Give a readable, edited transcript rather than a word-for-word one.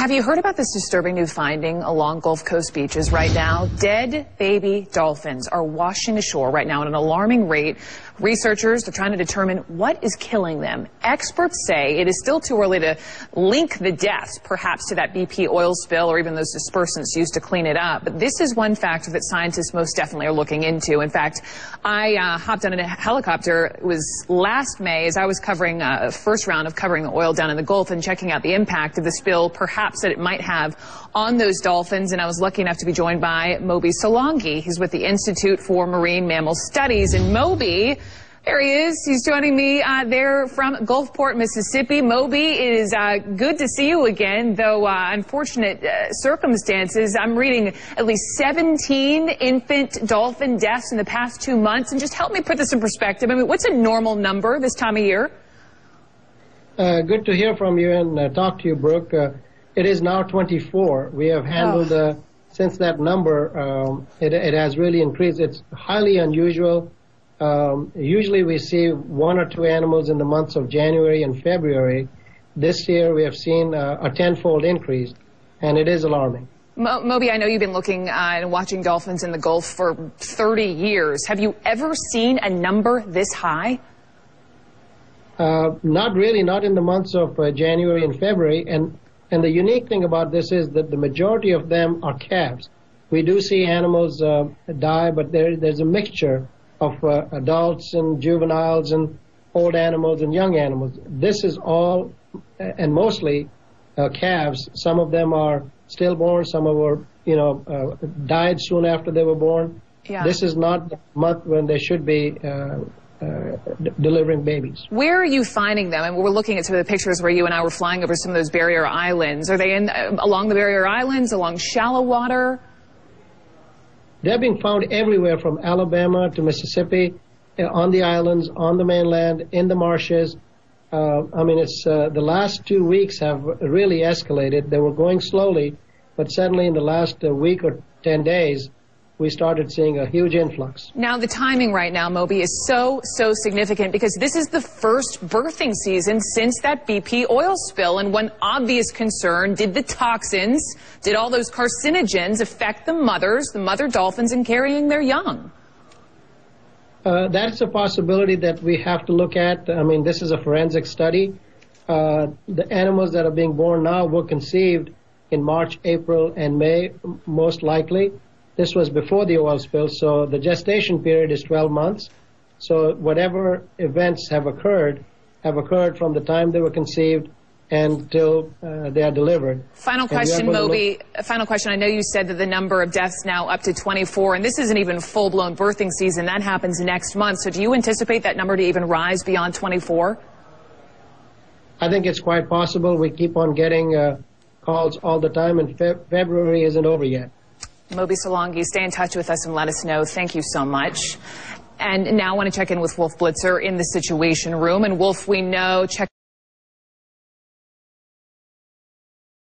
Have you heard about this disturbing new finding along Gulf Coast beaches right now? Dead baby dolphins are washing ashore right now at an alarming rate. Researchers are trying to determine what is killing them. Experts say it is still too early to link the deaths, perhaps to that BP oil spill or even those dispersants used to clean it up. But this is one factor that scientists most definitely are looking into. In fact, I hopped on a helicopter. It was last May as I was covering a first round of covering the oil down in the Gulf and checking out the impact of the spill, perhaps that it might have on those dolphins. And I was lucky enough to be joined by Moby Solangi. He's with the Institute for Marine Mammal Studies. And Moby, there he is. He's joining me there from Gulfport, Mississippi. Moby, it is good to see you again, though unfortunate circumstances. I'm reading at least 17 infant dolphin deaths in the past 2 months. And just help me put this in perspective. I mean, what's a normal number this time of year? Good to hear from you and talk to you, Brooke. It is now 24. We have handled, since that number, it has really increased. It's highly unusual. Usually we see 1 or 2 animals in the months of January and February. This year we have seen a 10-fold increase, and it is alarming. Moby, I know you've been looking and watching dolphins in the Gulf for 30 years. Have you ever seen a number this high? Not really, not in the months of January and February. And the unique thing about this is that the majority of them are calves. We do see animals die, but there's a mixture of adults and juveniles and old animals and young animals. This is all, and mostly, calves. Some of them are stillborn. Some of them are, died soon after they were born. Yeah. This is not the month when they should be delivering babies. Where are you finding them? And we're looking at some of the pictures where you and I were flying over some of those barrier islands. Are they along the barrier islands, along shallow water? They're being found everywhere from Alabama to Mississippi, on the islands, on the mainland, in the marshes. I mean, it's the last 2 weeks have really escalated. They were going slowly, but suddenly in the last week or 10 days, we started seeing a huge influx. Now, the timing right now, Moby, is so significant because this is the first birthing season since that BP oil spill. And one obvious concern, did the toxins, did all those carcinogens affect the mother dolphins in carrying their young? That's a possibility that we have to look at. I mean, this is a forensic study. The animals that are being born now were conceived in March, April, and May, most likely. This was before the oil spill, so the gestation period is 12 months. So whatever events have occurred from the time they were conceived until they are delivered. Final question, Moby. Final question. I know you said that the number of deaths now up to 24, and this isn't even full-blown birthing season. That happens next month. So do you anticipate that number to even rise beyond 24? I think it's quite possible. We keep on getting calls all the time, and February isn't over yet. Moby Solangi, stay in touch with us and let us know. Thank you so much. And now I want to check in with Wolf Blitzer in the Situation Room. And Wolf, we know, check